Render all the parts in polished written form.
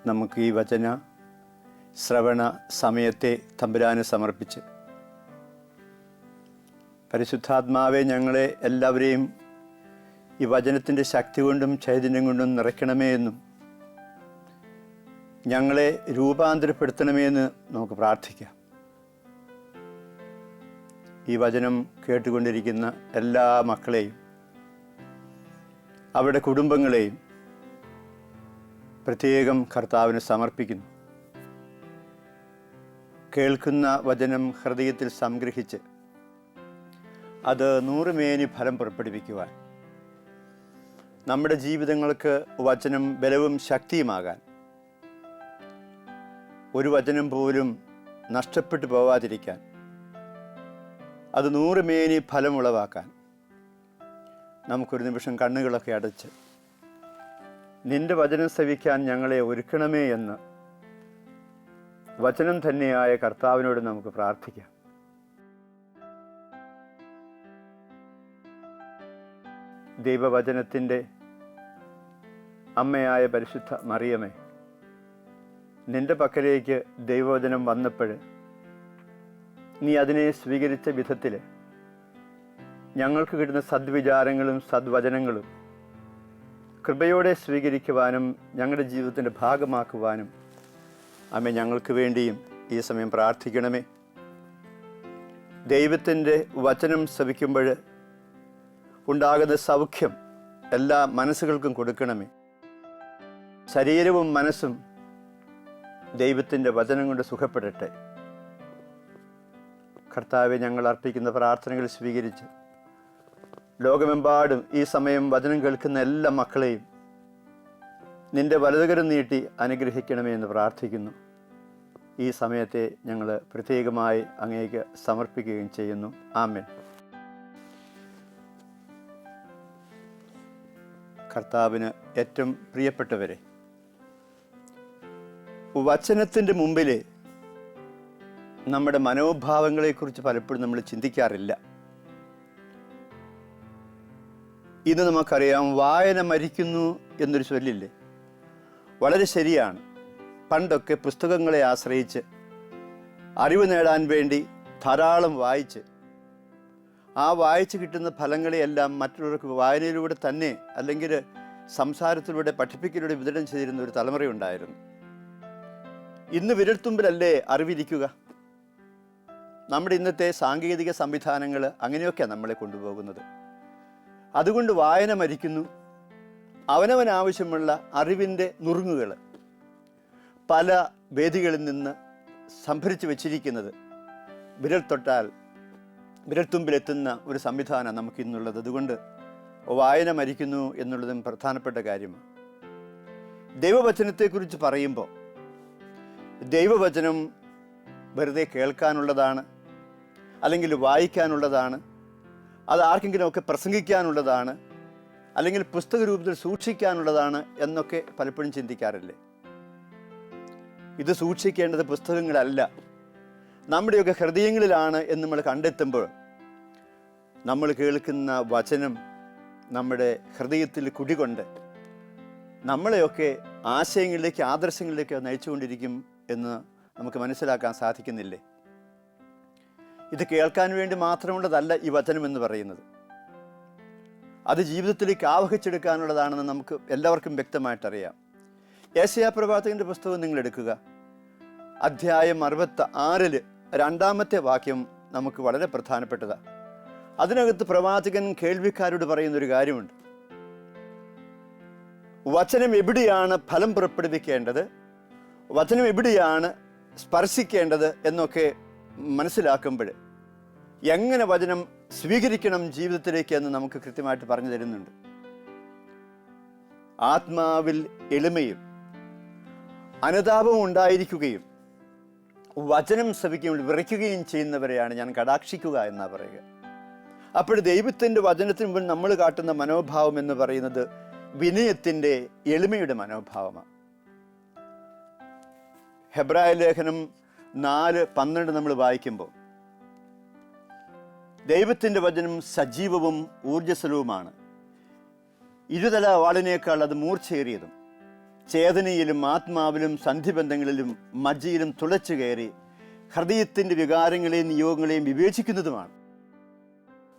നമുക്ക് ഈ വചന ശ്രവണ സമയത്തെ തമ്പുരാന് സമർപ്പിച്ച് പരിശുദ്ധാത്മാവെ ഞങ്ങളെ എല്ലാവരെയും ഈ വചനത്തിൻ്റെ ശക്തി കൊണ്ടും ചൈതന്യം കൊണ്ടും നിറയ്ക്കണമേ എന്നും ഞങ്ങളെ രൂപാന്തരപ്പെടുത്തണമേ എന്ന് നമുക്ക് പ്രാർത്ഥിക്കാം. ഈ വചനം കേട്ടുകൊണ്ടിരിക്കുന്ന എല്ലാ മക്കളെയും അവരുടെ കുടുംബങ്ങളെയും പ്രത്യേകം കർത്താവിന് സമർപ്പിക്കുന്നു. കേൾക്കുന്ന വചനം ഹൃദയത്തിൽ സംഗ്രഹിച്ച് അത് 100 മേനി ഫലം പുറപ്പെടുവിക്കുവാൻ, നമ്മുടെ ജീവിതങ്ങൾക്ക് വചനം ബലവും ശക്തിയുമാകാൻ, ഒരു വചനം പോലും നഷ്ടപ്പെട്ടു പോവാതിരിക്കാൻ, അത് 100 മേനി ഫലമുളവാക്കാൻ നമുക്കൊരു നിമിഷം കണ്ണുകളൊക്കെ അടച്ച് നിന്റെ വചനം ശ്രവിക്കാൻ ഞങ്ങളെ ഒരുക്കണമേ എന്ന് വചനം തന്നെയായ കർത്താവിനോട് നമുക്ക് പ്രാർത്ഥിക്കാം. ദൈവവചനത്തിൻ്റെ അമ്മയായ പരിശുദ്ധ മറിയമേ, നിന്റെ പക്കലേക്ക് ദൈവവചനം വന്നപ്പോൾ നീ അതിനെ സ്വീകരിച്ച വിധത്തിൽ ഞങ്ങൾക്ക് കിട്ടുന്ന സദ്വിചാരങ്ങളും സദ്വചനങ്ങളും കൃപയോടെ സ്വീകരിക്കുവാനും ഞങ്ങളുടെ ജീവിതത്തിൻ്റെ ഭാഗമാക്കുവാനും അമ്മ ഞങ്ങൾക്ക് വേണ്ടിയും ഈ സമയം പ്രാർത്ഥിക്കണമേ. ദൈവത്തിൻ്റെ വചനം ശ്രവിക്കുമ്പോൾ ഉണ്ടാകുന്ന സൗഖ്യം എല്ലാ മനസ്സുകൾക്കും കൊടുക്കണമേ. ശരീരവും മനസ്സും ദൈവത്തിൻ്റെ വചനം കൊണ്ട് സുഖപ്പെടട്ടെ. കർത്താവെ, ഞങ്ങൾ അർപ്പിക്കുന്ന പ്രാർത്ഥനകൾ സ്വീകരിച്ച് ലോകമെമ്പാടും ഈ സമയം വചനം കേൾക്കുന്ന എല്ലാ മക്കളെയും നിന്റെ വലതുകരം നീട്ടി അനുഗ്രഹിക്കണമേ എന്ന് പ്രാർത്ഥിക്കുന്നു. ഈ സമയത്തെ ഞങ്ങൾ പ്രത്യേകമായി അങ്ങേക്ക് സമർപ്പിക്കുകയും ചെയ്യുന്നു. ആമേൻ. കർത്താവിന് ഏറ്റവും പ്രിയപ്പെട്ടവരെ, വചനത്തിൻ്റെ മുമ്പിൽ നമ്മുടെ മനോഭാവങ്ങളെക്കുറിച്ച് പലപ്പോഴും നമ്മൾ ചിന്തിക്കാറില്ല. ഇന്ന് നമുക്കറിയാം, വായന മരിക്കുന്നു എന്നൊരു ചൊല്ലില്ലേ? വളരെ ശരിയാണ്. പണ്ടൊക്കെ പുസ്തകങ്ങളെ ആശ്രയിച്ച് അറിവ് നേടാൻ വേണ്ടി ധാരാളം വായിച്ച് ആ വായിച്ച് കിട്ടുന്ന ഫലങ്ങളെയെല്ലാം മറ്റുള്ളവർക്ക് വായനയിലൂടെ തന്നെ അല്ലെങ്കിൽ സംസാരത്തിലൂടെ പഠിപ്പിക്കലൂടെ വിതരണം ചെയ്തിരുന്ന ഒരു തലമുറയുണ്ടായിരുന്നു. ഇന്ന് വിരൽത്തുമ്പിലല്ലേ അറിവിരിക്കുക? നമ്മുടെ ഇന്നത്തെ സാങ്കേതിക സംവിധാനങ്ങൾ അങ്ങനെയൊക്കെയാണ് നമ്മളെ കൊണ്ടുപോകുന്നത്. അതുകൊണ്ട് വായന മരിക്കുന്നു. അവനവനാവശ്യമുള്ള അറിവിൻ്റെ നുറുങ്ങുകൾ പല വേദികളിൽ നിന്ന് സംഭരിച്ചു വച്ചിരിക്കുന്നത് വിരൽ തൊട്ടാൽ വിരൽത്തുമ്പിലെത്തുന്ന ഒരു സംവിധാനം നമുക്കിന്നുള്ളത്. അതുകൊണ്ട് വായന മരിക്കുന്നു എന്നുള്ളതും പ്രധാനപ്പെട്ട കാര്യമാണ്. ദൈവവചനത്തെക്കുറിച്ച് പറയുമ്പോൾ ദൈവവചനം വെറുതെ കേൾക്കാനുള്ളതാണ്, അല്ലെങ്കിൽ വായിക്കാനുള്ളതാണ്, അത് ആർക്കെങ്കിലുമൊക്കെ പ്രസംഗിക്കാനുള്ളതാണ്, അല്ലെങ്കിൽ പുസ്തക രൂപത്തിൽ സൂക്ഷിക്കാനുള്ളതാണ് എന്നൊക്കെ പലപ്പോഴും ചിന്തിക്കാറില്ലേ? ഇത് സൂക്ഷിക്കേണ്ടത് പുസ്തകങ്ങളല്ല, നമ്മുടെയൊക്കെ ഹൃദയങ്ങളിലാണ് എന്ന് നമ്മൾ കണ്ടെത്തുമ്പോൾ നമ്മൾ കേൾക്കുന്ന വചനം നമ്മുടെ ഹൃദയത്തിൽ കുടികൊണ്ട് നമ്മളെയൊക്കെ ആശയങ്ങളിലേക്ക്, ആദർശങ്ങളിലേക്ക് നയിച്ചുകൊണ്ടിരിക്കും എന്ന് നമുക്ക് മനസ്സിലാക്കാൻ സാധിക്കുന്നില്ലേ? ഇത് കേൾക്കാൻ വേണ്ടി മാത്രമുള്ളതല്ല ഈ വചനം എന്ന് പറയുന്നത്. അത് ജീവിതത്തിലേക്ക് ആവഹിച്ചെടുക്കാനുള്ളതാണെന്ന് നമുക്ക് എല്ലാവർക്കും വ്യക്തമായിട്ടറിയാം. യെശയ്യാ പ്രവാചകന്റെ പുസ്തകം നിങ്ങൾ എടുക്കുക. അധ്യായം 66 2-ാമത്തെ വാക്യം നമുക്ക് വളരെ പ്രധാനപ്പെട്ടതാണ്. അതിനകത്ത് പ്രവാചകൻ കേൾവിക്കാരോട് പറയുന്നൊരു കാര്യമുണ്ട്. വചനം എവിടെയാണ് ഫലം പുറപ്പെടുവിക്കേണ്ടത്, വചനം എവിടെയാണ് സ്പർശിക്കേണ്ടത് എന്നൊക്കെ മനസ്സിലാക്കുമ്പോൾ എങ്ങനെ വചനം സ്വീകരിക്കണം ജീവിതത്തിലേക്ക് എന്ന് നമുക്ക് കൃത്യമായിട്ട് പറഞ്ഞു തരുന്നുണ്ട്. ആത്മാവിൽ എളിമയും അനുതാപവും ഉണ്ടായിരിക്കുകയും വചനം ശ്രവിക്കുകയും വിറയ്ക്കുകയും ചെയ്യുന്നവരെയാണ് ഞാൻ കടാക്ഷിക്കുക എന്നാ പറയുക. അപ്പോൾ ദൈവത്തിൻ്റെ വചനത്തിന് മുമ്പിൽ നമ്മൾ കാട്ടുന്ന മനോഭാവം എന്ന് പറയുന്നത് വിനയത്തിൻ്റെ, എളിമയുടെ മനോഭാവമാണ്. ഹെബ്രായ ലേഖനം 4:12 നമ്മൾ വായിക്കുമ്പോൾ ദൈവത്തിൻ്റെ വചനം സജീവവും ഊർജ്ജസ്വലവുമാണ്, ഇരുതല വാളിനേക്കാൾ അത് മൂർച്ചയേറിയതും ചേതനയിലും ആത്മാവിലും സന്ധിബന്ധങ്ങളിലും മജ്ജയിലും തുളച്ചു കയറി ഹൃദയത്തിൻ്റെ വികാരങ്ങളെയും നിയോഗങ്ങളെയും വിവേചിക്കുന്നതുമാണ്.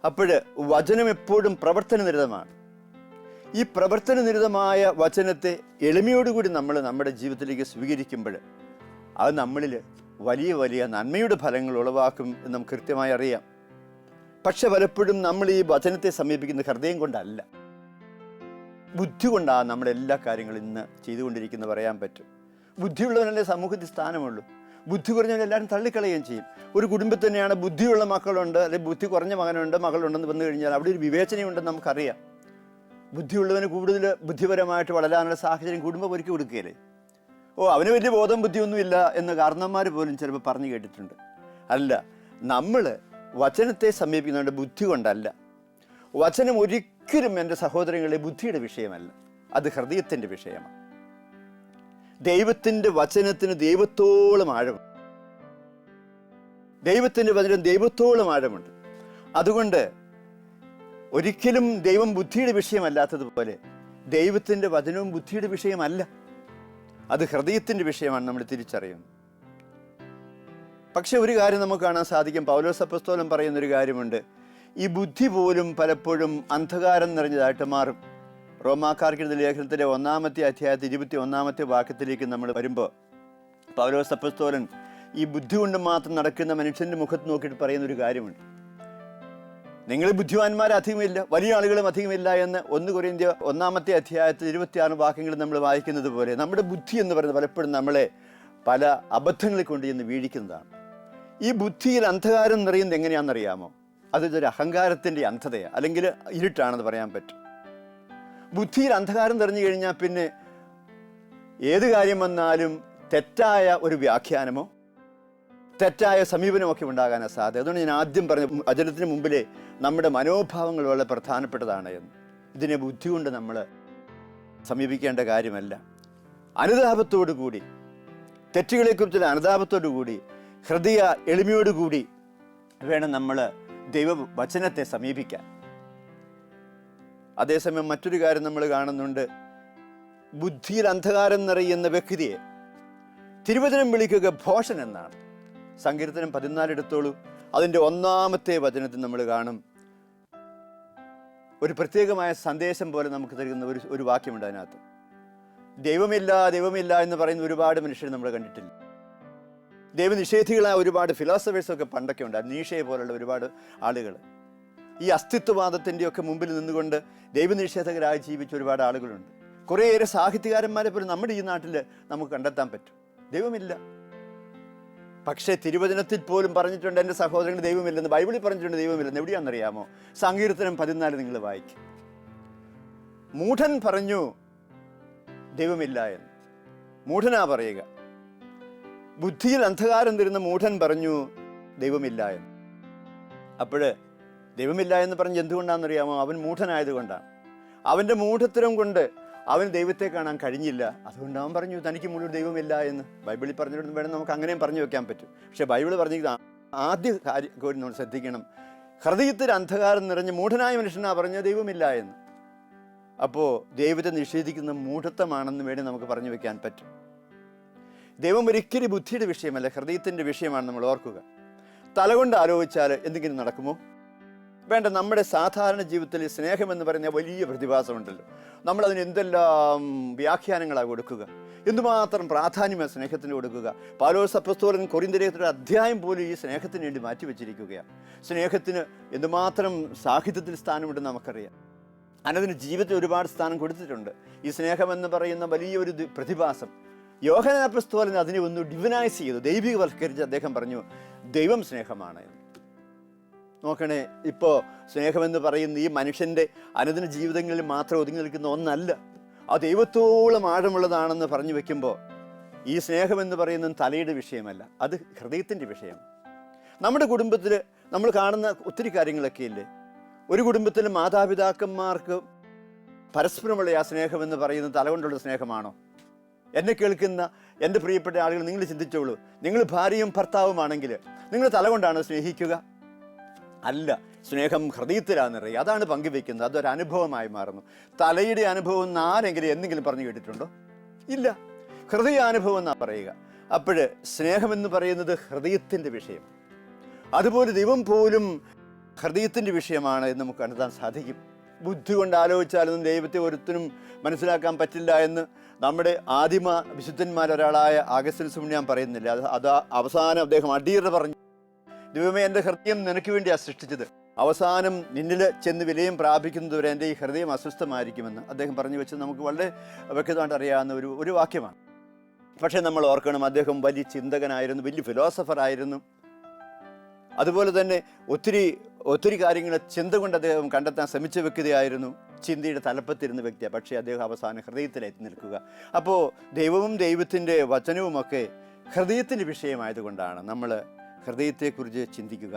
അപ്പോൾ വചനം എപ്പോഴും പ്രവർത്തനനിരതമാണ്. ഈ പ്രവർത്തനനിരതമായ വചനത്തെ എളിമയോടുകൂടി നമ്മൾ നമ്മുടെ ജീവിതത്തിലേക്ക് സ്വീകരിക്കുമ്പോൾ അത് നമ്മളിൽ വലിയ വലിയ നന്മയുടെ ഫലങ്ങൾ ഉളവാക്കും എന്ന് നമുക്ക് കൃത്യമായി അറിയാം. പക്ഷെ പലപ്പോഴും നമ്മൾ ഈ വചനത്തെ സമീപിക്കുന്ന ഹൃദയം കൊണ്ടല്ല, ബുദ്ധി കൊണ്ടാണ് നമ്മളെല്ലാ കാര്യങ്ങളും ഇന്ന് ചെയ്തുകൊണ്ടിരിക്കുന്നത് പറയാൻ പറ്റും. ബുദ്ധിയുള്ളവനല്ലേ സമൂഹത്തിൽ സ്ഥാനമുള്ളൂ. ബുദ്ധി കുറഞ്ഞവനെല്ലാവരും തള്ളിക്കളയുകയും ചെയ്യും. ഒരു കുടുംബത്തിൽ തന്നെയാണ് ബുദ്ധിയുള്ള മക്കളുണ്ട്, അല്ലെങ്കിൽ ബുദ്ധി കുറഞ്ഞ മകനുണ്ട്, മകളുണ്ടെന്ന് വന്നു കഴിഞ്ഞാൽ അവിടെ ഒരു വിവേചനയുണ്ടെന്ന് നമുക്കറിയാം. ബുദ്ധിയുള്ളവന് കൂടുതൽ ബുദ്ധിപരമായിട്ട് വളരാനുള്ള സാഹചര്യം കുടുംബം ഒരുക്കി കൊടുക്കുകയല്ലേ. അവന് വലിയ ബോധം ബുദ്ധിയൊന്നുമില്ല എന്ന് കാരണന്മാർ പോലും ചിലപ്പോൾ പറഞ്ഞു കേട്ടിട്ടുണ്ട്. അല്ല, നമ്മൾ വചനത്തെ സമീപിക്കുന്നതുകൊണ്ട് ബുദ്ധി കൊണ്ടല്ല. വചനം ഒരിക്കലും എൻ്റെ സഹോദരങ്ങളെ ബുദ്ധിയുടെ വിഷയമല്ല, അത് ഹൃദയത്തിൻ്റെ വിഷയമാണ്. ദൈവത്തിൻ്റെ വചനത്തിന് ദൈവത്തോളം ആഴമുണ്ട്. ദൈവത്തിൻ്റെ വചനം ദൈവത്തോളം ആഴമുണ്ട്. അതുകൊണ്ട് ഒരിക്കലും ദൈവം ബുദ്ധിയുടെ വിഷയമല്ലാത്തതുപോലെ ദൈവത്തിൻ്റെ വചനവും ബുദ്ധിയുടെ വിഷയമല്ല, അത് ഹൃദയത്തിൻ്റെ വിഷയമാണ് നമ്മൾ തിരിച്ചറിയുന്നത്. പക്ഷെ ഒരു കാര്യം നമുക്ക് കാണാൻ സാധിക്കും, പൗലോസ് അപ്പോസ്തലൻ പറയുന്നൊരു കാര്യമുണ്ട്. ഈ ബുദ്ധി പോലും പലപ്പോഴും അന്ധകാരം നിറഞ്ഞതായിട്ട് മാറും. റോമാക്കാർക്കെഴുതിയ ലേഖനത്തിലെ 1-ാമത്തെ അധ്യായത്തിൽ 21-ാമത്തെ വാക്യത്തിലേക്ക് നമ്മൾ വരുമ്പോൾ പൗലോസ് അപ്പോസ്തലൻ ഈ ബുദ്ധി കൊണ്ട് മാത്രം നടക്കുന്ന മനുഷ്യൻ്റെ മുഖത്ത് നോക്കിയിട്ട് പറയുന്നൊരു കാര്യമുണ്ട്. നിങ്ങൾ ബുദ്ധിമാന്മാർ അധികമില്ല, വലിയ ആളുകളും അധികമില്ല എന്ന് 1 കൊരിന്ത്യർ 1-ാമത്തെ അധ്യായത്തിൽ 26 വാക്യങ്ങൾ നമ്മൾ വായിക്കുന്നത് പോലെ നമ്മുടെ ബുദ്ധി എന്ന് പറയുന്നത് പലപ്പോഴും നമ്മളെ പല അബദ്ധങ്ങളിൽ കൊണ്ട് ചെന്ന് വീഴിക്കുന്നതാണ്. ഈ ബുദ്ധിയിൽ അന്ധകാരം നിറയുന്നത് എങ്ങനെയാണെന്നറിയാമോ? അതൊരു അഹങ്കാരത്തിൻ്റെ അന്ധതയാണ്, അല്ലെങ്കിൽ ഇരുട്ടാണെന്ന് പറയാൻ പറ്റും. ബുദ്ധിയിൽ അന്ധകാരം നിറഞ്ഞു കഴിഞ്ഞാൽ പിന്നെ ഏത് കാര്യം വന്നാലും തെറ്റായ ഒരു വ്യാഖ്യാനമോ തെറ്റായ സമീപനമൊക്കെ ഉണ്ടാകാനാണ് സാധ്യത. അതുകൊണ്ട് ഞാൻ ആദ്യം പറഞ്ഞ വചനത്തിന് മുമ്പിലെ നമ്മുടെ മനോഭാവങ്ങൾ വളരെ പ്രധാനപ്പെട്ടതാണ് എന്ന്. ഇതിനെ ബുദ്ധി കൊണ്ട് നമ്മൾ സമീപിക്കേണ്ട കാര്യമല്ല. അനുതാപത്തോടു കൂടി, തെറ്റുകളെക്കുറിച്ചുള്ള അനുതാപത്തോടു കൂടി, ഹൃദയ എളിമയോടുകൂടി വേണം നമ്മൾ ദൈവവചനത്തെ സമീപിക്കാൻ. അതേസമയം മറ്റൊരു കാര്യം നമ്മൾ കാണുന്നുണ്ട്. ബുദ്ധിയിൽ അന്ധകാരം നിറയുന്ന വ്യക്തിയെ തിരുവചനം വിളിക്കുക ഭോഷൻ എന്നാണ്. സങ്കീർത്തനം 14 എടുത്തോളൂ. അതിൻ്റെ 1-ാമത്തെ വചനത്തിൽ നമ്മൾ കാണും ഒരു പ്രത്യേകമായ സന്ദേശം പോലെ നമുക്ക് തരുന്ന ഒരു വാക്യമുണ്ട്. അതിനകത്ത് ദൈവമില്ല എന്ന് പറയുന്ന ഒരുപാട് മനുഷ്യർ നമ്മൾ കണ്ടിട്ടില്ല. ദൈവനിഷേധികളായ ഒരുപാട് ഫിലോസഫേഴ്സൊക്കെ പണ്ടൊക്കെ ഉണ്ട്. നീഷയെ പോലുള്ള ഒരുപാട് ആളുകൾ ഈ അസ്തിത്വവാദത്തിൻ്റെയൊക്കെ മുമ്പിൽ നിന്നുകൊണ്ട് ദൈവനിഷേധകരായി ജീവിച്ച ഒരുപാട് ആളുകളുണ്ട്. കുറേയേറെ സാഹിത്യകാരന്മാരെ പോലും നമ്മുടെ ഈ നാട്ടിൽ നമുക്ക് കണ്ടെത്താൻ പറ്റും. ദൈവമില്ല. പക്ഷേ തിരുവചനത്തിൽ പോലും പറഞ്ഞിട്ടുണ്ട് എൻ്റെ സഹോദരങ്ങൾ ദൈവമില്ലെന്ന്. ബൈബിളിൽ പറഞ്ഞിട്ടുണ്ട് ദൈവമില്ലെന്ന്. എവിടെയാണെന്നറിയാമോ? സങ്കീർത്തനം 14 നിങ്ങൾ വായിക്കും. മൂഢൻ പറഞ്ഞു ദൈവമില്ല എന്ന്. മൂഢനാ പറയുക. ബുദ്ധിയിൽ അന്ധകാരം തരുന്ന മൂഢൻ പറഞ്ഞു ദൈവമില്ല എന്ന്. അപ്പോൾ ദൈവമില്ല എന്ന് പറഞ്ഞ് എന്തുകൊണ്ടാണെന്നറിയാമോ? അവൻ മൂഢനായതുകൊണ്ടാണ്. അവൻ്റെ മൂഢത്തരം കൊണ്ട് അവന് ദൈവത്തെ കാണാൻ കഴിഞ്ഞില്ല. അതുകൊണ്ട് അവൻ പറഞ്ഞു തനിക്ക് മുഴുവൻ ദൈവമില്ല എന്ന്. ബൈബിളിൽ പറഞ്ഞിട്ട് വേണം നമുക്ക് അങ്ങനെയും പറഞ്ഞു വെക്കാൻ പറ്റും. പക്ഷേ ബൈബിൾ പറഞ്ഞിരിക്കുന്ന ആദ്യ കാര്യം കൂടി നമ്മൾ ശ്രദ്ധിക്കണം. ഹൃദയത്തിൽ അന്ധകാരം നിറഞ്ഞ് മൂഢനായ മനുഷ്യനാ പറഞ്ഞ ദൈവമില്ല എന്ന്. അപ്പോൾ ദൈവത്തെ നിഷേധിക്കുന്ന മൂഢത്വമാണെന്ന് വേണ്ടി നമുക്ക് പറഞ്ഞു വെക്കാൻ പറ്റും. ദൈവം ഒരിക്കലും ബുദ്ധിയുടെ വിഷയമല്ല, ഹൃദയത്തിൻ്റെ വിഷയമാണ്. നമ്മൾ ഓർക്കുക. തലകൊണ്ട് ആലോചിച്ചാൽ എന്തെങ്കിലും നടക്കുമോ? വേണ്ട. നമ്മുടെ സാധാരണ ജീവിതത്തിൽ സ്നേഹം എന്ന് പറയുന്ന വലിയ പ്രതിഭാസമുണ്ടല്ലോ. നമ്മളതിന് എന്തെല്ലാം വ്യാഖ്യാനങ്ങളാണ് കൊടുക്കുക, എന്തുമാത്രം പ്രാധാന്യമാണ് സ്നേഹത്തിന് കൊടുക്കുക. പൗലോസ് അപ്പോസ്തലൻ കൊരിന്ത്യരുടെ അധ്യായം പോലും ഈ സ്നേഹത്തിന് വേണ്ടി മാറ്റിവെച്ചിരിക്കുകയാണ്. സ്നേഹത്തിന് എന്തുമാത്രം സാഹിത്യത്തിൽ സ്ഥാനമുണ്ടെന്ന് നമുക്കറിയാം. അതിന് ജീവിതത്തിൽ ഒരുപാട് സ്ഥാനം കൊടുത്തിട്ടുണ്ട്. ഈ സ്നേഹമെന്ന് പറയുന്ന വലിയൊരു പ്രതിഭാസം. യോഹന്നാൻ അപ്പോസ്തലൻ അതിനെ ഒന്ന് ഡിവിനൈസ് ചെയ്തു, ദൈവികവൽക്കരിച്ച് അദ്ദേഹം പറഞ്ഞു ദൈവം സ്നേഹമാണ് എന്ന്. നോക്കണേ, ഇപ്പോൾ സ്നേഹമെന്ന് പറയുന്ന ഈ മനുഷ്യൻ്റെ അനുദിന ജീവിതങ്ങളിൽ മാത്രം ഒതുങ്ങി നിൽക്കുന്ന ഒന്നല്ല, ആ ദൈവത്തോളം ആഴമുള്ളതാണെന്ന് പറഞ്ഞു വെക്കുമ്പോൾ ഈ സ്നേഹമെന്ന് പറയുന്നത് തലയുടെ വിഷയമല്ല, അത് ഹൃദയത്തിൻ്റെ വിഷയമാണ്. നമ്മുടെ കുടുംബത്തിൽ നമ്മൾ കാണുന്ന ഒത്തിരി കാര്യങ്ങളൊക്കെ ഇല്ലേ? ഒരു കുടുംബത്തിൽ മാതാപിതാക്കന്മാർക്ക് പരസ്പരമുള്ള ആ സ്നേഹമെന്ന് പറയുന്നത് തല കൊണ്ടുള്ള സ്നേഹമാണോ? എന്നെ കേൾക്കുന്ന എൻ്റെ പ്രിയപ്പെട്ട ആളുകൾ, നിങ്ങൾ ചിന്തിച്ചോളൂ. നിങ്ങൾ ഭാര്യയും ഭർത്താവുമാണെങ്കിൽ നിങ്ങൾ തല കൊണ്ടാണ് സ്നേഹിക്കുക? അല്ല, സ്നേഹം ഹൃദയത്തിലാണ് നിറയുക. അതാണ് പങ്കുവെക്കുന്നത്. അതൊരു അനുഭവമായി മാറുന്നു. തലയുടെ അനുഭവം ആരെങ്കിലും എന്തെങ്കിലും പറഞ്ഞു കേട്ടിട്ടുണ്ടോ? ഇല്ല. ഹൃദയാനുഭവം എന്നാ പറയുക. അപ്പോഴ് സ്നേഹമെന്ന് പറയുന്നത് ഹൃദയത്തിൻ്റെ വിഷയം. അതുപോലെ ദൈവം പോലും ഹൃദയത്തിൻ്റെ വിഷയമാണ് എന്ന് നമുക്ക് കണ്ടെത്താൻ സാധിക്കും. ബുദ്ധി കൊണ്ട് ആലോചിച്ചാലൊന്നും ദൈവത്തെ ഒരുത്തിനും മനസ്സിലാക്കാൻ പറ്റില്ല എന്ന് നമ്മുടെ ആദിമ വിശുദ്ധന്മാരൊരാളായ അഗസ്തീനോസ് പുണ്യാൻ പറയുന്നില്ല. അത് അവസാനം അദ്ദേഹം അടിയറ പറഞ്ഞു, ദൈവമേ, എൻ്റെ ഹൃദയം നിനക്ക് വേണ്ടിയാണ് സൃഷ്ടിച്ചത്, അവസാനം നിന്നിൽ ചെന്ന് വിലയം പ്രാപിക്കുന്നതുവരെ എൻ്റെ ഈ ഹൃദയം അസ്വസ്ഥമായിരിക്കുമെന്ന് അദ്ദേഹം പറഞ്ഞു വെച്ചത് നമുക്ക് വളരെ വ്യക്തമായിട്ട് അറിയാവുന്ന ഒരു വാക്യമാണ്. പക്ഷേ നമ്മൾ ഓർക്കണം, അദ്ദേഹം വലിയ ചിന്തകനായിരുന്നു, വലിയ ഫിലോസഫറായിരുന്നു. അതുപോലെ തന്നെ ഒത്തിരി കാര്യങ്ങൾ ചിന്ത കൊണ്ട് അദ്ദേഹം കണ്ടെത്താൻ ശ്രമിച്ച വ്യക്തിയായിരുന്നു. ചിന്തയുടെ തലപ്പത്തിരുന്ന വ്യക്തിയാണ്. പക്ഷേ അദ്ദേഹം അവസാനം ഹൃദയത്തിലെത്തി നിൽക്കുക. അപ്പോൾ ദൈവവും ദൈവത്തിൻ്റെ വചനവുമൊക്കെ ഹൃദയത്തിൻ്റെ വിഷയമായതുകൊണ്ടാണ് നമ്മൾ ഹൃദയത്തെക്കുറിച്ച് ചിന്തിക്കുക.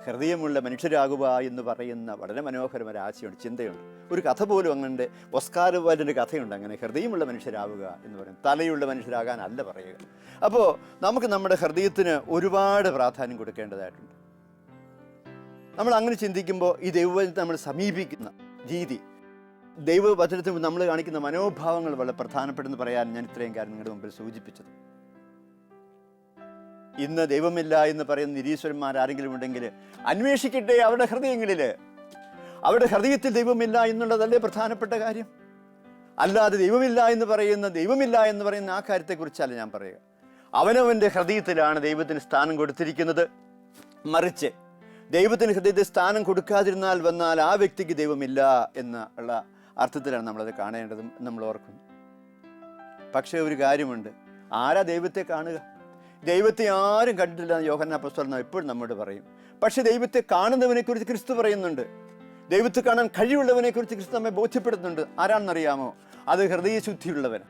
ഹൃദയമുള്ള മനുഷ്യരാകുക എന്ന് പറയുന്ന വളരെ മനോഹരമായ ആശയമുണ്ട്, ചിന്തയുണ്ട്. ഒരു കഥ പോലും അങ്ങനെ, ഓസ്കാർ വൈൽഡിൻ്റെ കഥയുണ്ട് അങ്ങനെ, ഹൃദയമുള്ള മനുഷ്യരാവുക എന്ന് പറയും, തലയുള്ള മനുഷ്യരാകാൻ അല്ല പറയുക. അപ്പോൾ നമുക്ക് നമ്മുടെ ഹൃദയത്തിന് ഒരുപാട് പ്രാധാന്യം കൊടുക്കേണ്ടതായിട്ടുണ്ട്. നമ്മൾ അങ്ങനെ ചിന്തിക്കുമ്പോൾ ഈ ദൈവവചനത്തെ നമ്മൾ സമീപിക്കുന്ന രീതി, ദൈവവചനത്തിൽ നമ്മൾ കാണിക്കുന്ന മനോഭാവങ്ങൾ വളരെ പ്രധാനപ്പെട്ടെന്ന് പറയാൻ ഞാൻ ഇത്രയും കാര്യം നിങ്ങളുടെ മുമ്പിൽ സൂചിപ്പിച്ചത്. ഇന്ന് ദൈവമില്ല എന്ന് പറയുന്ന നിരീശ്വരന്മാർ ആരെങ്കിലും ഉണ്ടെങ്കിൽ അന്വേഷിക്കട്ടെ അവരുടെ ഹൃദയങ്ങളിൽ. അവരുടെ ഹൃദയത്തിൽ ദൈവമില്ല എന്നുള്ളതല്ലേ പ്രധാനപ്പെട്ട കാര്യം. അല്ലാതെ ദൈവമില്ല എന്ന് പറയുന്ന ആ കാര്യത്തെക്കുറിച്ചല്ല ഞാൻ പറയുക. അവനവൻ്റെ ഹൃദയത്തിലാണ് ദൈവത്തിന് സ്ഥാനം കൊടുത്തിരിക്കുന്നത്. മറിച്ച് ദൈവത്തിന് ഹൃദയത്തിൽ സ്ഥാനം കൊടുക്കാതിരുന്നാൽ ആ വ്യക്തിക്ക് ദൈവമില്ല എന്നുള്ള അർത്ഥത്തിലാണ് നമ്മളത് കാണേണ്ടതും നമ്മൾ ഓർക്കുന്നു. പക്ഷേ ഒരു കാര്യമുണ്ട്, ആരാ ദൈവത്തെ കാണുക? ദൈവത്തെ ആരും കണ്ടിട്ടില്ല എന്ന് യോഹന്നാൻ അപ്പോസ്തലൻ എപ്പോഴും നമ്മോട് പറയും. പക്ഷെ ദൈവത്തെ കാണുന്നവനെക്കുറിച്ച് ക്രിസ്തു പറയുന്നുണ്ട്. ദൈവത്തെ കാണാൻ കഴിവുള്ളവനെക്കുറിച്ച് ക്രിസ്തു നമ്മെ ബോധ്യപ്പെടുത്തുന്നുണ്ട്. ആരാണെന്നറിയാമോ? അത് ഹൃദയശുദ്ധിയുള്ളവൻ.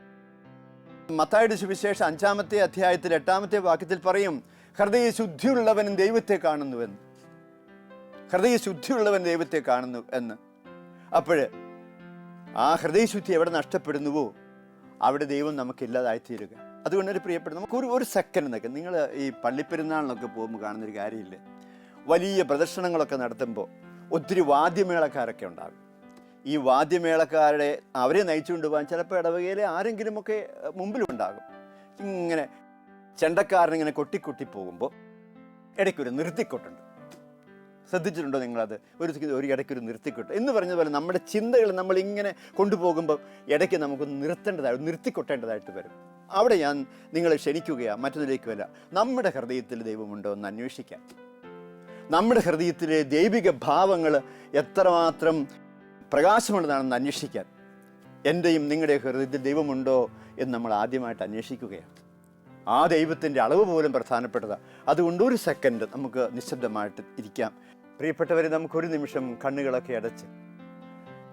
മത്തായിയുടെ സുവിശേഷം 5-ാമത്തെ അധ്യായത്തിൽ 8-ാമത്തെ വാക്യത്തിൽ പറയും, ഹൃദയശുദ്ധിയുള്ളവൻ ദൈവത്തെ കാണുന്നുവെന്ന്. ഹൃദയശുദ്ധിയുള്ളവൻ ദൈവത്തെ കാണുന്നു എന്ന്. അപ്പോൾ ആ ഹൃദയശുദ്ധി എവിടെ നഷ്ടപ്പെടുന്നുവോ അവിടെ ദൈവം നമുക്കില്ലാതായിത്തീരുക. അതുകൊണ്ട് ഒരു പ്രിയപ്പെട്ട നമുക്ക് സെക്കൻഡ് എന്നൊക്കെ, നിങ്ങൾ ഈ പള്ളിപ്പെരുന്നാളിനൊക്കെ പോകുമ്പോൾ കാണുന്നൊരു കാര്യമില്ലേ, വലിയ പ്രദർശനങ്ങളൊക്കെ നടത്തുമ്പോൾ ഒത്തിരി വാദ്യമേളക്കാരൊക്കെ ഉണ്ടാകും. ഈ വാദ്യമേളക്കാരുടെ അവരെ നയിച്ചുകൊണ്ട് പോകാൻ ചിലപ്പോൾ ഇടവകയിലെ ആരെങ്കിലുമൊക്കെ മുമ്പിലുണ്ടാകും. ഇങ്ങനെ ചെണ്ടക്കാരനിങ്ങനെ കൊട്ടിക്കൊട്ടി പോകുമ്പോൾ ഇടയ്ക്കൊരു നിർത്തിക്കൊട്ടുണ്ട്. ശ്രദ്ധിച്ചിട്ടുണ്ടോ നിങ്ങളത്? ഒരു ഇടയ്ക്കൊരു നിർത്തിക്കൊട്ട് എന്ന് പറഞ്ഞതുപോലെ നമ്മുടെ ചിന്തകൾ നമ്മളിങ്ങനെ കൊണ്ടുപോകുമ്പോൾ ഇടയ്ക്ക് നമുക്കൊന്ന് നിർത്തിക്കൊട്ടേണ്ടതായിട്ട് വരും. അവിടെ ഞാൻ നിങ്ങളെ ക്ഷണിക്കുകയാണ്, മറ്റൊന്നിലേക്കുമല്ല, നമ്മുടെ ഹൃദയത്തിൽ ദൈവമുണ്ടോ എന്ന് അന്വേഷിക്കാൻ. നമ്മുടെ ഹൃദയത്തിലെ ദൈവിക ഭാവങ്ങൾ എത്രമാത്രം പ്രകാശമുള്ളതാണെന്ന് അന്വേഷിക്കാൻ. എൻ്റെയും നിങ്ങളുടെ ഹൃദയത്തിൽ ദൈവമുണ്ടോ എന്ന് നമ്മൾ ആദ്യമായിട്ട് അന്വേഷിക്കുകയാണ്. ആ ദൈവത്തിൻ്റെ അളവ് പോലും പ്രധാനപ്പെട്ടതാണ്. അതുകൊണ്ട് ഒരു സെക്കൻഡ് നമുക്ക് നിശബ്ദമായിട്ട് ഇരിക്കാം. പ്രിയപ്പെട്ടവരെ, നമുക്കൊരു നിമിഷം കണ്ണുകളൊക്കെ അടച്ച്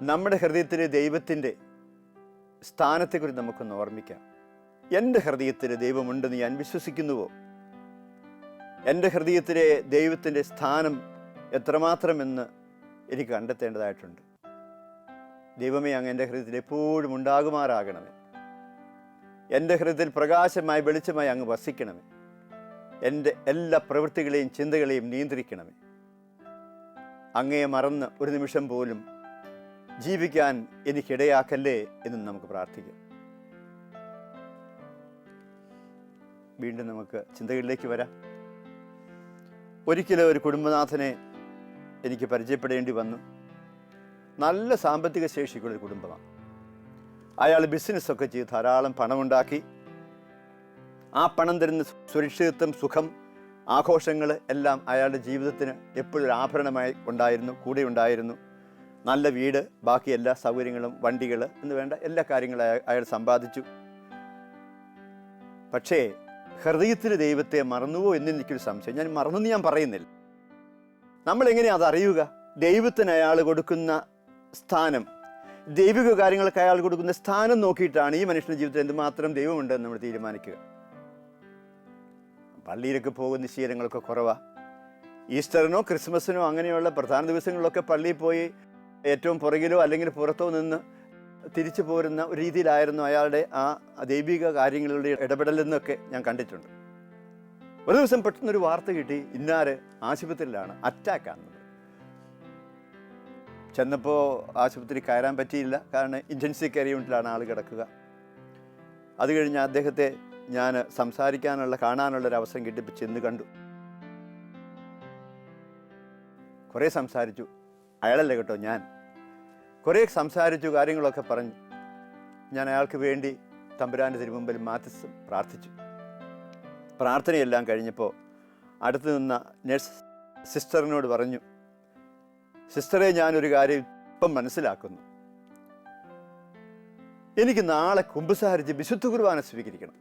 നമ്മുടെ ഹൃദയത്തിലെ ദൈവത്തിൻ്റെ സ്ഥാനത്തെക്കുറിച്ച് നമുക്കൊന്ന് ഓർമ്മിക്കാം. എൻ്റെ ഹൃദയത്തിൽ ദൈവമുണ്ടെന്ന് ഞാൻ വിശ്വസിക്കുന്നുവോ? എൻ്റെ ഹൃദയത്തിലെ ദൈവത്തിൻ്റെ സ്ഥാനം എത്രമാത്രമെന്ന് എനിക്ക് കണ്ടെത്തേണ്ടതായിട്ടുണ്ട്. ദൈവമേ, അങ്ങ് എൻ്റെ ഹൃദയത്തിൽ എപ്പോഴും ഉണ്ടാകുമാറാകണമേ. എൻ്റെ ഹൃദയത്തിൽ പ്രകാശമായി വെളിച്ചമായി അങ്ങ് വസിക്കണമേ. എൻ്റെ എല്ലാ പ്രവൃത്തികളെയും ചിന്തകളെയും നിയന്ത്രിക്കണമേ. അങ്ങയെ മറന്ന് ഒരു നിമിഷം പോലും ജീവിക്കാൻ എനിക്കിടയാക്കല്ലേ എന്ന് നമുക്ക് പ്രാർത്ഥിക്കാം. വീണ്ടും നമുക്ക് ചിന്തകളിലേക്ക് വരാം. ഒരിക്കലും ഒരു കുടുംബനാഥനെ എനിക്ക് പരിചയപ്പെടേണ്ടി വന്നു. നല്ല സാമ്പത്തിക ശേഷിക്കുള്ളൊരു കുടുംബമാണ്. അയാൾ ബിസിനസ്സൊക്കെ ചെയ്ത് ധാരാളം പണമുണ്ടാക്കി. ആ പണം തരുന്ന സുരക്ഷിതത്വം, സുഖം, ആഘോഷങ്ങൾ എല്ലാം അയാളുടെ ജീവിതത്തിന് എപ്പോഴും ആഭരണമായി കൂടെ ഉണ്ടായിരുന്നു. നല്ല വീട്, ബാക്കി എല്ലാ സൗകര്യങ്ങളും, വണ്ടികൾ എന്ന് വേണ്ട എല്ലാ കാര്യങ്ങളും അയാൾ സമ്പാദിച്ചു. പക്ഷേ ഹൃദയത്തിൽ ദൈവത്തെ മറന്നുവോ എന്ന് എനിക്കൊരു സംശയം. ഞാൻ മറന്നെന്ന് ഞാൻ പറയുന്നില്ല. നമ്മളെങ്ങനെയാണ് അതറിയുക? ദൈവത്തിന് അയാൾ കൊടുക്കുന്ന സ്ഥാനം, ദൈവിക കാര്യങ്ങൾക്ക് അയാൾ കൊടുക്കുന്ന സ്ഥാനം നോക്കിയിട്ടാണ് ഈ മനുഷ്യൻ്റെ ജീവിതത്തിൽ എന്തുമാത്രം ദൈവമുണ്ടെന്ന് നമ്മൾ തീരുമാനിക്കുക. പള്ളിയിലൊക്കെ പോകുന്ന ശീലങ്ങളൊക്കെ കുറവാണ്. ഈസ്റ്ററിനോ ക്രിസ്മസിനോ അങ്ങനെയുള്ള പ്രധാന ദിവസങ്ങളിലൊക്കെ പള്ളിയിൽ പോയി ഏറ്റവും പുറകിലോ അല്ലെങ്കിൽ പുറത്തോ നിന്ന് തിരിച്ചു പോരുന്ന ഒരു രീതിയിലായിരുന്നു അയാളുടെ ആ ദൈവിക കാര്യങ്ങളുടെ ഇടപെടലെന്നൊക്കെ ഞാൻ കണ്ടിട്ടുണ്ട്. ഒരു ദിവസം പെട്ടെന്നൊരു വാർത്ത കിട്ടി, ഇന്നാര് ആശുപത്രിയിലാണ്, അറ്റാക്കാണെന്ന്. ചെന്നപ്പോൾ ആശുപത്രി കയറാൻ പറ്റിയില്ല. കാരണം ഇൻറ്റൻസീവ് കെയർ യൂണിറ്റിലാണ് ആൾ കിടക്കുക. അത് കഴിഞ്ഞ് അദ്ദേഹത്തെ ഞാൻ കാണാനുള്ളൊരു അവസരം കിട്ടിയപ്പോൾ ചെന്ന് കണ്ടു. കുറേ സംസാരിച്ചു. അയാളല്ല കേട്ടോ, ഞാൻ കുറേ സംസാരിച്ചു, കാര്യങ്ങളൊക്കെ പറഞ്ഞു. ഞാൻ അയാൾക്ക് വേണ്ടി തമ്പുരാൻ്റെ തിരുമുമ്പിൽ മാധ്യസ്ഥം പ്രാർത്ഥിച്ചു. പ്രാർത്ഥനയെല്ലാം കഴിഞ്ഞപ്പോൾ അടുത്ത് നിന്ന നഴ്സ് സിസ്റ്ററിനോട് പറഞ്ഞു, സിസ്റ്ററെ, ഞാനൊരു കാര്യം ഇപ്പം മനസ്സിലാക്കുന്നു. എനിക്ക് നാളെ കുമ്പസാരിച്ച് വിശുദ്ധ കുർബാന സ്വീകരിക്കണം.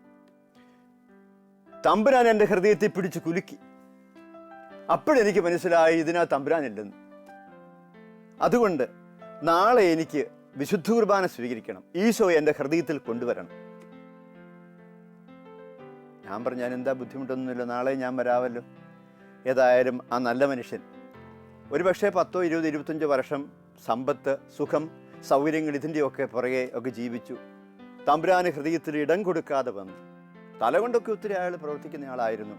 തമ്പുരാൻ എൻ്റെ ഹൃദയത്തെ പിടിച്ച് കുലുക്കി. അപ്പോഴെനിക്ക് മനസ്സിലായി ഇതിനകത്ത് തമ്പുരാനില്ലെന്ന്. അതുകൊണ്ട് നാളെ എനിക്ക് വിശുദ്ധ കുർബാന സ്വീകരിക്കണം, ഈശോ എൻ്റെ ഹൃദയത്തിൽ കൊണ്ടുവരണം. ഞാൻ പറഞ്ഞു, ഞാൻ എന്താ ബുദ്ധിമുട്ടൊന്നുമില്ല, നാളെ ഞാൻ വരാമല്ലോ. ഏതായാലും ആ നല്ല മനുഷ്യൻ ഒരു പക്ഷേ 10, 20, 25 വർഷം സമ്പത്ത്, സുഖം, സൗകര്യങ്ങൾ ഇതിൻ്റെയൊക്കെ പുറകെ ഒക്കെ ജീവിച്ചു. തമ്പുരാന് ഹൃദയത്തിൽ ഇടം കൊടുക്കാതെ വന്നു. തലകൊണ്ടൊക്കെ ഒത്തിരി അയാൾ പ്രവർത്തിക്കുന്ന ആളായിരുന്നു.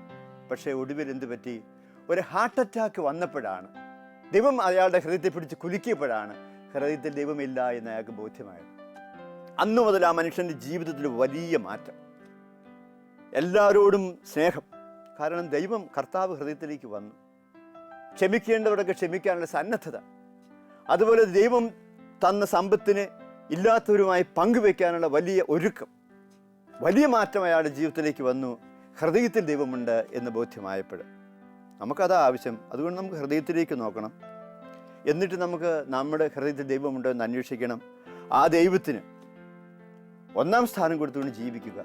പക്ഷേ ഒടുവിൽ എന്ത് പറ്റി? ഒരു ഹാർട്ട് അറ്റാക്ക് വന്നപ്പോഴാണ്, ദൈവം അയാളുടെ ഹൃദയത്തെ പിടിച്ച് കുലുക്കിയപ്പോഴാണ് ഹൃദയത്തിൽ ദൈവമില്ല എന്ന് അയാൾക്ക് ബോധ്യമായത്. അന്നു മുതൽ ആ മനുഷ്യൻ്റെ ജീവിതത്തിൽ വലിയ മാറ്റം. എല്ലാവരോടും സ്നേഹം. കാരണം ദൈവം, കർത്താവ് ഹൃദയത്തിലേക്ക് വന്നു. ക്ഷമിക്കേണ്ടവരൊക്കെ ക്ഷമിക്കാനുള്ള സന്നദ്ധത. അതുപോലെ ദൈവം തന്ന സമ്പത്തിനെ ഇല്ലാത്തവരുമായി പങ്കുവെക്കാനുള്ള വലിയ ഒരുക്കം. വലിയ മാറ്റം അയാളുടെ ജീവിതത്തിലേക്ക് വന്നു. ഹൃദയത്തിൽ ദൈവമുണ്ട് എന്ന് ബോധ്യമായപ്പോൾ നമുക്കതാ ആവശ്യം. അതുകൊണ്ട് നമുക്ക് ഹൃദയത്തിലേക്ക് നോക്കണം. എന്നിട്ട് നമുക്ക് നമ്മുടെ ഹൃദയത്തിൽ ദൈവമുണ്ടോ എന്ന് അന്വേഷിക്കണം. ആ ദൈവത്തിന് ഒന്നാം സ്ഥാനം കൊടുത്തുകൊണ്ട് ജീവിക്കുക.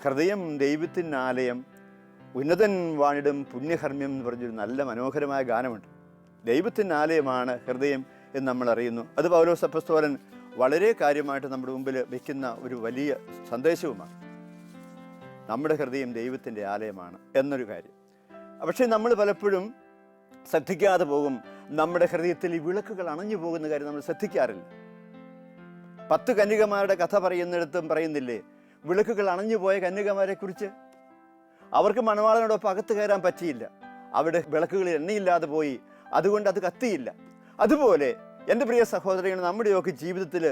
ഹൃദയം ദൈവത്തിൻ്റെ ആലയം, ഉന്നതൻ വാണിടും പുണ്യകർമ്മ്യം എന്ന് പറഞ്ഞൊരു നല്ല മനോഹരമായ ഗാനമുണ്ട്. ദൈവത്തിൻ്റെ ആലയമാണ് ഹൃദയം എന്ന് നമ്മൾ അറിയുന്നു. അത് പൗലോസ് അപ്പോസ്തലൻ വളരെ കാര്യമായിട്ട് നമ്മുടെ മുമ്പിൽ വയ്ക്കുന്ന ഒരു വലിയ സന്ദേശവുമാണ്. നമ്മുടെ ഹൃദയം ദൈവത്തിൻ്റെ ആലയമാണ് എന്നൊരു കാര്യം. പക്ഷേ നമ്മൾ പലപ്പോഴും ശ്രദ്ധിക്കാതെ പോകും. നമ്മുടെ ഹൃദയത്തിൽ ഈ വിളക്കുകൾ അണഞ്ഞു പോകുന്ന കാര്യം നമ്മൾ ശ്രദ്ധിക്കാറില്ല. 10 കന്യകമാരുടെ കഥ പറയുന്നിടത്തും പറയുന്നില്ലേ വിളക്കുകൾ അണഞ്ഞു പോയ കന്യകമാരെ കുറിച്ച്? അവർക്ക് മണവാളനോടൊപ്പം അകത്ത് കയറാൻ പറ്റിയില്ല. അവിടെ വിളക്കുകളിൽ എണ്ണയില്ലാതെ പോയി, അതുകൊണ്ട് അത് കത്തിയില്ല. അതുപോലെ എൻ്റെ പ്രിയ സഹോദരങ്ങൾ, നമ്മുടെയൊക്കെ ജീവിതത്തിൽ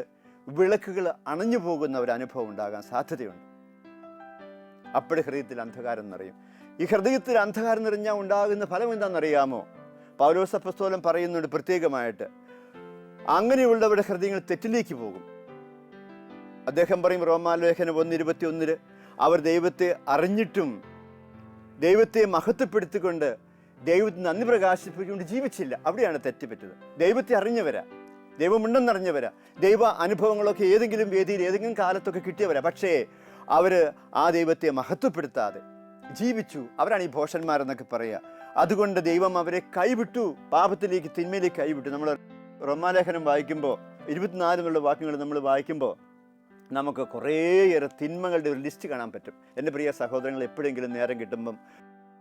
വിളക്കുകൾ അണഞ്ഞു പോകുന്ന ഒരു അനുഭവം ഉണ്ടാകാൻ സാധ്യതയുണ്ട്. അപ്പോഴും ഹൃദയത്തിൽ അന്ധകാരം നിറയും. ഈ ഹൃദയത്തിൽ അന്ധകാരം നിറഞ്ഞാൽ ഉണ്ടാകുന്ന ഫലം എന്താണെന്നറിയാമോ? പൗലോസ് അപ്പോസ്തലൻ പറയുന്നുണ്ട് പ്രത്യേകമായിട്ട്, അങ്ങനെയുള്ളവരുടെ ഹൃദയങ്ങൾ തെറ്റിലേക്ക് പോകും. അദ്ദേഹം പറയും റോമാലേഖനം 1:21, അവർ ദൈവത്തെ അറിഞ്ഞിട്ടും ദൈവത്തെ മഹത്വപ്പെടുത്തിക്കൊണ്ട് ദൈവത്തിന് നന്ദി പ്രകാശിപ്പിച്ചുകൊണ്ട് ജീവിച്ചില്ല. അവിടെയാണ് തെറ്റുപറ്റത്. ദൈവത്തെ അറിഞ്ഞവരാ, ദൈവമുണ്ടെന്നറിഞ്ഞവരാ, ദൈവ അനുഭവങ്ങളൊക്കെ ഏതെങ്കിലും വേദിയിൽ ഏതെങ്കിലും കാലത്തൊക്കെ കിട്ടിയവരാ. പക്ഷേ അവർ ആ ദൈവത്തെ മഹത്വപ്പെടുത്താതെ ജീവിച്ചു. അവരാണ് ഈ ഭോഷന്മാരെന്നൊക്കെ പറയുക. അതുകൊണ്ട് ദൈവം അവരെ കൈവിട്ടു, പാപത്തിലേക്ക്, തിന്മയിലേക്ക് കൈവിട്ടു. നമ്മൾ റോമാലേഖനം വായിക്കുമ്പോൾ 24 വാക്യങ്ങൾ നമ്മൾ വായിക്കുമ്പോൾ നമുക്ക് കുറേയേറെ തിന്മകളുടെ ഒരു ലിസ്റ്റ് കാണാൻ പറ്റും. എൻ്റെ പ്രിയ സഹോദരങ്ങൾ, എപ്പോഴെങ്കിലും നേരം കിട്ടുമ്പം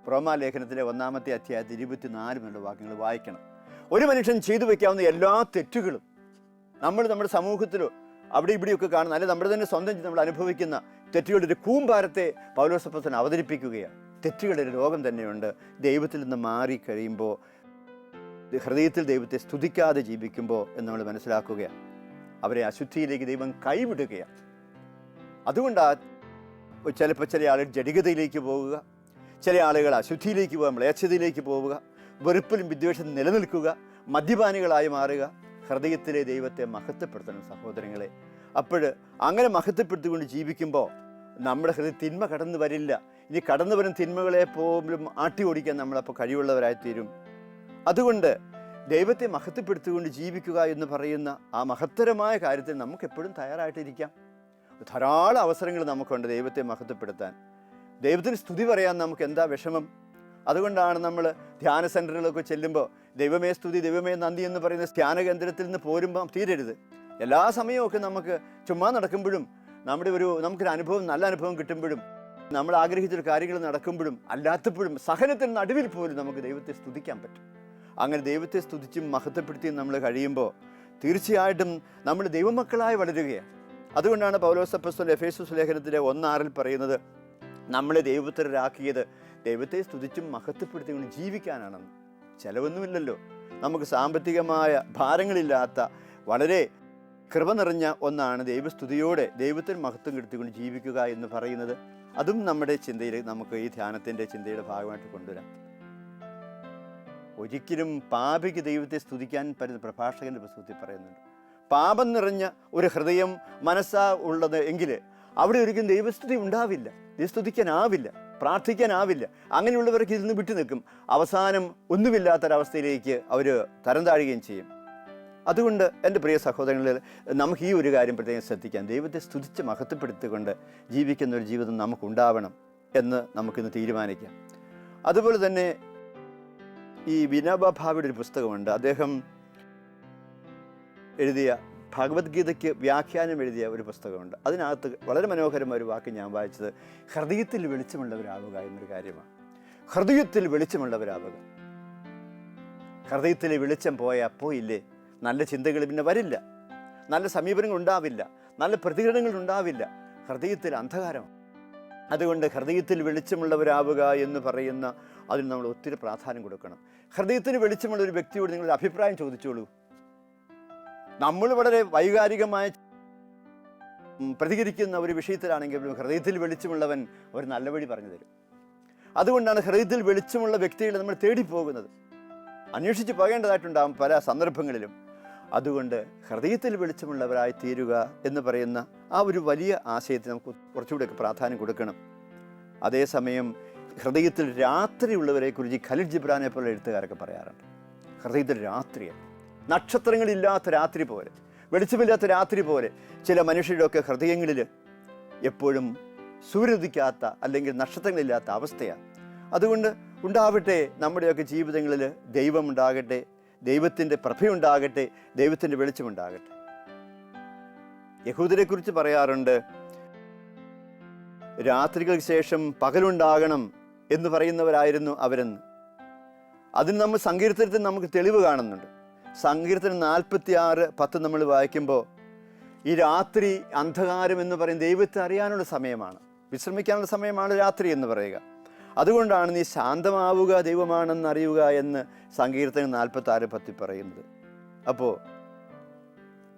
റോമാലേഖനത്തിലെ 1-ാമത്തെ അധ്യായത്തിൽ 24 വാക്യങ്ങൾ വായിക്കണം. ഒരു മനുഷ്യൻ ചെയ്തു വയ്ക്കാവുന്ന എല്ലാ തെറ്റുകളും നമ്മുടെ സമൂഹത്തിലോ അവിടെ ഇവിടെയൊക്കെ കാണുന്ന, അല്ലെങ്കിൽ നമ്മുടെ തന്നെ സ്വന്തം നമ്മൾ അനുഭവിക്കുന്ന തെറ്റുകളുടെ ഒരു കൂമ്പാരത്തെ പൗലോസ് അപ്പോസ്തലൻ അവതരിപ്പിക്കുകയാണ്. തെറ്റുകളുടെ ഒരു ലോകം തന്നെയുണ്ട്. ദൈവത്തിൽ നിന്ന് മാറി കഴിയുമ്പോൾ, ഹൃദയത്തിൽ ദൈവത്തെ സ്തുതിക്കാതെ ജീവിക്കുമ്പോൾ എന്ന് നമ്മൾ മനസ്സിലാക്കുകയാണ്. അവരെ അശുദ്ധിയിലേക്ക് ദൈവം കൈവിടുകയാണ്. അതുകൊണ്ടാണ് ചിലപ്പോൾ ചില ആളുകൾ ജഡികതയിലേക്ക് പോവുക, ചില ആളുകൾ അശുദ്ധിയിലേക്ക് പോവുക, മ്ലേച്ഛതയിലേക്ക് പോവുക, വെറുപ്പിലും വിദ്വേഷത്തിലും നിലനിൽക്കുക, മദ്യപാനികളായി മാറുക. ഹൃദയത്തിലെ ദൈവത്തെ മഹത്വപ്പെടുത്തണം സഹോദരങ്ങളെ. അപ്പോൾ അങ്ങനെ മഹത്വപ്പെടുത്തിക്കൊണ്ട് ജീവിക്കുമ്പോൾ നമ്മുടെ ഹൃദയ തിന്മ കടന്നു വരില്ല. ഇനി കടന്നു വരുന്ന തിന്മകളെ പോലും ആട്ടി ഓടിക്കാൻ നമ്മളപ്പോൾ കഴിവുള്ളവരായിത്തീരും. അതുകൊണ്ട് ദൈവത്തെ മഹത്വപ്പെടുത്തിക്കൊണ്ട് ജീവിക്കുക എന്ന് പറയുന്ന ആ മഹത്തരമായ കാര്യത്തിൽ നമുക്ക് എപ്പോഴും തയ്യാറായിട്ടിരിക്കാം. ധാരാളം അവസരങ്ങൾ നമുക്കുണ്ട് ദൈവത്തെ മഹത്വപ്പെടുത്താൻ. ദൈവത്തിന് സ്തുതി പറയാൻ നമുക്ക് എന്താ വിഷമം? അതുകൊണ്ടാണ് നമ്മൾ ധ്യാന സെൻറ്ററുകളൊക്കെ ചെല്ലുമ്പോൾ ദൈവമേ സ്തുതി, ദൈവമേ നന്ദി എന്ന് പറയുന്ന ധ്യാന കേന്ദ്രത്തിൽ നിന്ന് പോരുമ്പം തീരരുത്. എല്ലാ സമയവും നമുക്ക് ചുമ്മാ നടക്കുമ്പോഴും നമുക്കൊരു അനുഭവം, നല്ല അനുഭവം കിട്ടുമ്പോഴും, നമ്മൾ ആഗ്രഹിച്ചൊരു കാര്യങ്ങൾ നടക്കുമ്പോഴും അല്ലാത്തപ്പോഴും സഹനത്തിന് നടുവിൽ പോലും നമുക്ക് ദൈവത്തെ സ്തുതിക്കാൻ പറ്റും. അങ്ങനെ ദൈവത്തെ സ്തുതിച്ചും മഹത്വപ്പെടുത്തിയും നമ്മൾ കഴിയുമ്പോൾ തീർച്ചയായിട്ടും നമ്മൾ ദൈവമക്കളായി വളരുകയാണ്. അതുകൊണ്ടാണ് പൗലോസ് അപ്പോസ്തലൻ എഫേസ്യസ് ലേഖനത്തിലെ 1:6 പറയുന്നത്, നമ്മളെ ദൈവത്തരാക്കിയത് ദൈവത്തെ സ്തുതിച്ചും മഹത്വപ്പെടുത്തിക്കൊണ്ട് ജീവിക്കാനാണെന്ന്. ചിലവൊന്നുമില്ലല്ലോ, നമുക്ക് സാമ്പത്തികമായ ഭാരങ്ങളില്ലാത്ത വളരെ കൃപ നിറഞ്ഞ ഒന്നാണ് ദൈവസ്തുതിയോടെ ദൈവത്തിന് മഹത്വം കെടുത്തിക്കൊണ്ട് ജീവിക്കുക എന്ന് പറയുന്നത്. അതും നമ്മുടെ ചിന്തയിൽ നമുക്ക് ഈ ധ്യാനത്തിൻ്റെ ചിന്തയുടെ ഭാഗമായിട്ട് കൊണ്ടുവരാം. ഒരിക്കലും പാപിക്ക് ദൈവത്തെ സ്തുതിക്കാൻ പറ്റുന്ന പ്രഭാഷകൻ്റെ പുസ്തകത്തിൽ പറയുന്നുണ്ട്. പാപം നിറഞ്ഞ ഒരു ഹൃദയം മനസ്സാ ഉള്ളത് എങ്കിൽ അവിടെ ഒരിക്കലും ദൈവസ്തുതി ഉണ്ടാവില്ല, ദൈവസ്തുതിക്കാനാവില്ല, പ്രാർത്ഥിക്കാനാവില്ല. അങ്ങനെയുള്ളവർക്ക് ഇതിൽ നിന്ന് വിട്ടു നിൽക്കും. അവസാനം ഒന്നുമില്ലാത്തൊരവസ്ഥയിലേക്ക് അവർ തരം താഴുകയും ചെയ്യും. അതുകൊണ്ട് എൻ്റെ പ്രിയ സഹോദരങ്ങളിൽ നമുക്ക് ഈ ഒരു കാര്യം പ്രത്യേകം ശ്രദ്ധിക്കാം. ദൈവത്തെ സ്തുതിച്ച് മഹത്വപ്പെടുത്തിക്കൊണ്ട് ജീവിക്കുന്ന ഒരു ജീവിതം നമുക്കുണ്ടാവണം എന്ന് നമുക്കിന്ന് തീരുമാനിക്കാം. അതുപോലെ തന്നെ ഈ വിനോബ ഭാവയുടെ ഒരു പുസ്തകമുണ്ട്. അദ്ദേഹം എഴുതിയ ഭഗവത്ഗീതയ്ക്ക് വ്യാഖ്യാനം എഴുതിയ ഒരു പുസ്തകമുണ്ട്. അതിനകത്ത് വളരെ മനോഹരമായ ഒരു വാക്ക് ഞാൻ വായിച്ചത് ഹൃദയത്തിൽ വെളിച്ചമുള്ളവരാവുക എന്നൊരു കാര്യമാണ്. ഹൃദയത്തിൽ വെളിച്ചമുള്ളവരാവുക. ഹൃദയത്തിൽ വെളിച്ചം പോയില്ലേ നല്ല ചിന്തകൾ പിന്നെ വരില്ല, നല്ല സമീപനങ്ങൾ ഉണ്ടാവില്ല, നല്ല പ്രതികരണങ്ങൾ ഉണ്ടാവില്ല. ഹൃദയത്തിൽ അന്ധകാരമാണ്. അതുകൊണ്ട് ഹൃദയത്തിൽ വെളിച്ചമുള്ളവരാവുക എന്ന് പറയുന്ന അതിന് നമ്മൾ ഒത്തിരി പ്രാധാന്യം കൊടുക്കണം. ഹൃദയത്തിന് വെളിച്ചമുള്ള ഒരു വ്യക്തിയോട് നിങ്ങളുടെ അഭിപ്രായം ചോദിച്ചോളൂ. നമ്മൾ വളരെ വൈകാരികമായി പ്രതികരിക്കുന്ന ഒരു വിഷയത്തിലാണെങ്കിലും ഹൃദയത്തിൽ വെളിച്ചമുള്ളവൻ ഒരു നല്ല വഴി പറഞ്ഞു തരും. അതുകൊണ്ടാണ് ഹൃദയത്തിൽ വെളിച്ചമുള്ള വ്യക്തികളെ നമ്മൾ തേടിപ്പോകുന്നത്, അന്വേഷിച്ച് പോകേണ്ടതായിട്ടുണ്ടാകും പല സന്ദർഭങ്ങളിലും. അതുകൊണ്ട് ഹൃദയത്തിൽ വെളിച്ചമുള്ളവരായി തീരുക എന്ന് പറയുന്ന ആ ഒരു വലിയ ആശയത്തിന് നമുക്ക് കുറച്ചുകൂടെയൊക്കെ പ്രാധാന്യം കൊടുക്കണം. അതേസമയം ഹൃദയത്തിൽ രാത്രിയുള്ളവരെക്കുറിച്ച് ഖലീൽ ജിബ്രാനെ പോലെ എഴുത്തുകാരൊക്കെ പറയാറുണ്ട്. ഹൃദയത്തിൽ രാത്രിയാണ്, നക്ഷത്രങ്ങളില്ലാത്ത രാത്രി പോലെ, വെളിച്ചമില്ലാത്ത രാത്രി പോലെ ചില മനുഷ്യരുടെയൊക്കെ ഹൃദയങ്ങളിൽ എപ്പോഴും സൂര്യോദിക്കാത്ത അല്ലെങ്കിൽ നക്ഷത്രങ്ങളില്ലാത്ത അവസ്ഥയാണ്. അതുകൊണ്ട് ഉണ്ടാവട്ടെ നമ്മുടെയൊക്കെ ജീവിതങ്ങളിൽ ദൈവമുണ്ടാകട്ടെ, ദൈവത്തിൻ്റെ പ്രഭയുണ്ടാകട്ടെ, ദൈവത്തിൻ്റെ വെളിച്ചമുണ്ടാകട്ടെ. യഹൂദരെ കുറിച്ച് പറയാറുണ്ട്, രാത്രികൾക്ക് ശേഷം പകലുണ്ടാകണം എന്ന് പറയുന്നവരായിരുന്നു അവരെന്ന്. അതിന് നമ്മൾ സങ്കീർത്തനത്തിൽ നമുക്ക് തെളിവ് കാണുന്നുണ്ട്. സങ്കീർത്തനം 46:10 നമ്മൾ വായിക്കുമ്പോൾ ഈ രാത്രി അന്ധകാരം എന്ന് പറയും ദൈവത്തെ അറിയാനുള്ള സമയമാണ്, വിശ്രമിക്കാനുള്ള സമയമാണ് രാത്രി എന്ന് പറയുക. അതുകൊണ്ടാണ് നീ ശാന്തമാവുക ദൈവമാണെന്ന് അറിയുക എന്ന് സങ്കീർത്തനം 46:10 പറയുന്നത്. അപ്പോൾ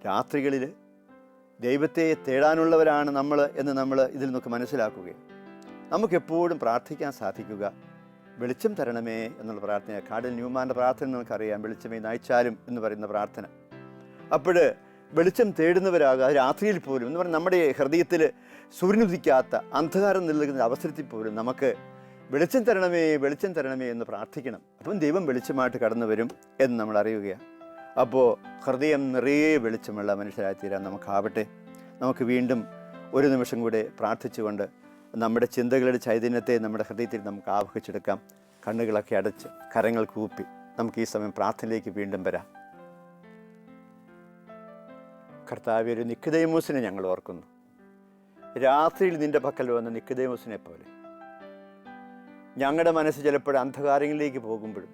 രാത്രികളിൽ ദൈവത്തെ തേടാനുള്ളവരാണ് നമ്മൾ എന്ന് നമ്മൾ ഇതിൽ നിന്നൊക്കെ മനസ്സിലാക്കുകയും നമുക്കെപ്പോഴും പ്രാർത്ഥിക്കാൻ സാധിക്കുക. വെളിച്ചം തരണമേ എന്നുള്ള പ്രാർത്ഥന, കാർഡിനൽ ന്യൂമാൻ്റെ പ്രാർത്ഥന നമുക്കറിയാം, വെളിച്ചമേ നയിച്ചാലും എന്ന് പറയുന്ന പ്രാർത്ഥന. അപ്പോൾ വെളിച്ചം തേടുന്നവരാകുക രാത്രിയിൽ പോലും എന്ന് പറഞ്ഞാൽ നമ്മുടെ ഹൃദയത്തിൽ സൂര്യനുദിക്കാത്ത അന്ധകാരം നിലനിൽക്കുന്ന അവസരത്തിൽ പോലും നമുക്ക് വെളിച്ചം തരണമേ, വെളിച്ചം തരണമേ എന്ന് പ്രാർത്ഥിക്കണം. അപ്പം ദൈവം വെളിച്ചമായിട്ട് കടന്നു വരും എന്ന് നമ്മൾ അറിയുകയാണ്. അപ്പോൾ ഹൃദയം നിറയെ വെളിച്ചമുള്ള മനുഷ്യരായി തീരാൻ നമുക്കാവട്ടെ. നമുക്ക് വീണ്ടും ഒരു നിമിഷം കൂടെ പ്രാർത്ഥിച്ചുകൊണ്ട് നമ്മുടെ ചിന്തകളുടെ ചൈതന്യത്തെ നമ്മുടെ ഹൃദയത്തിൽ നമുക്ക് ആവഹിച്ചെടുക്കാം. കണ്ണുകളൊക്കെ അടച്ച് കരങ്ങൾ കൂപ്പി നമുക്ക് ഈ സമയം പ്രാർത്ഥനയിലേക്ക് വീണ്ടും വരാം. കർത്താവേ, ഒരു നിക്കോദേമോസിനെ ഞങ്ങൾ ഓർക്കുന്നു. രാത്രിയിൽ നിൻ്റെ പക്കൽ വന്ന നിക്കോദേമോസിനെ പോലെ ഞങ്ങളുടെ മനസ്സ് ചിലപ്പോൾ അന്ധകാരങ്ങളിലേക്ക് പോകുമ്പോഴും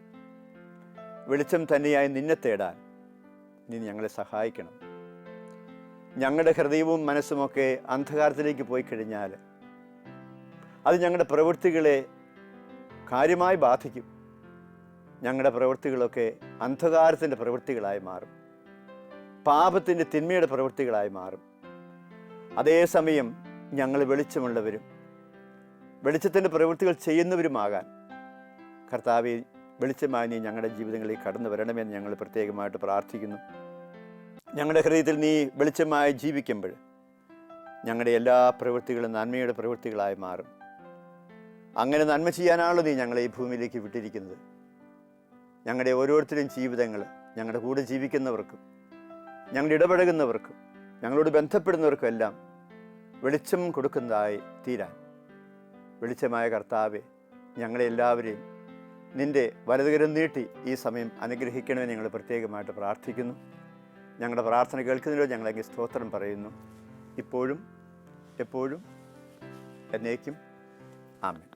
വെളിച്ചം തന്നെയായി നിന്നെ തേടാൻ നീ ഞങ്ങളെ സഹായിക്കണം. ഞങ്ങളുടെ ഹൃദയവും മനസ്സുമൊക്കെ അന്ധകാരത്തിലേക്ക് പോയി കഴിഞ്ഞാൽ അത് ഞങ്ങളുടെ പ്രവൃത്തികളെ കാര്യമായി ബാധിക്കും. ഞങ്ങളുടെ പ്രവൃത്തികളൊക്കെ അന്ധകാരത്തിൻ്റെ പ്രവൃത്തികളായി മാറും, പാപത്തിൻ്റെ തിന്മയുടെ പ്രവൃത്തികളായി മാറും. അതേസമയം ഞങ്ങൾ വെളിച്ചമുള്ളവരും വെളിച്ചത്തിൻ്റെ പ്രവൃത്തികൾ ചെയ്യുന്നവരുമാകാൻ കർത്താവേ, വെളിച്ചമായി നീ ഞങ്ങളുടെ ജീവിതങ്ങളിൽ കടന്നു വരണമെന്ന് ഞങ്ങൾ പ്രത്യേകമായിട്ട് പ്രാർത്ഥിക്കുന്നു. ഞങ്ങളുടെ ഹൃദയത്തിൽ നീ വെളിച്ചമായി ജീവിക്കുമ്പോൾ ഞങ്ങളുടെ എല്ലാ പ്രവൃത്തികളും നന്മയുടെ പ്രവൃത്തികളായി മാറും. അങ്ങനെ നന്മ ചെയ്യാനാണല്ലോ നീ ഞങ്ങളെ ഈ ഭൂമിയിലേക്ക് വിട്ടിരിക്കുന്നത്. ഞങ്ങളുടെ ഓരോരുത്തരും ജീവിതങ്ങൾ ഞങ്ങളുടെ കൂടെ ജീവിക്കുന്നവർക്കും ഞങ്ങൾ ഇടപഴകുന്നവർക്കും ഞങ്ങളോട് ബന്ധപ്പെടുന്നവർക്കും എല്ലാം വെളിച്ചം കൊടുക്കുന്നതായി തീരാൻ വെളിച്ചമായ കർത്താവെ, ഞങ്ങളെ എല്ലാവരെയും നിൻ്റെ വലതുകരം നീട്ടി ഈ സമയം അനുഗ്രഹിക്കണമെന്ന് ഞങ്ങൾ പ്രത്യേകമായിട്ട് പ്രാർത്ഥിക്കുന്നു. ഞങ്ങളുടെ പ്രാർത്ഥന കേൾക്കുന്നതിലോ ഞങ്ങളെങ്കിൽ സ്തോത്രം പറയുന്നു, ഇപ്പോഴും എപ്പോഴും എന്നേക്കും. ആമേൻ.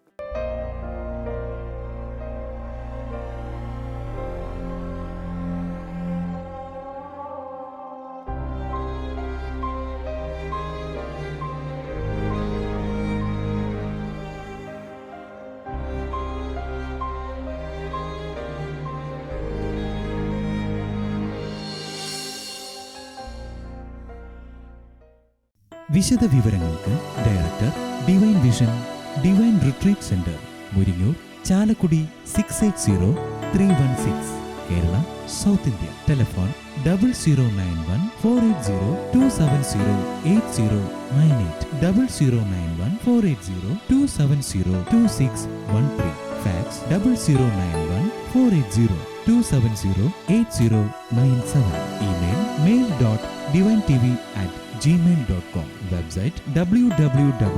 വിശദ വിവരങ്ങൾക്ക് director, divine vision, divine retreat centre, Muringoor, Chalakudy 680316, Kerala, south India. Telephone 0091 480 270 8098, 0091 480 270 2613, fax 0091 480 270 8097, email mail.divinetv@gmail.com, website www.drcm.org.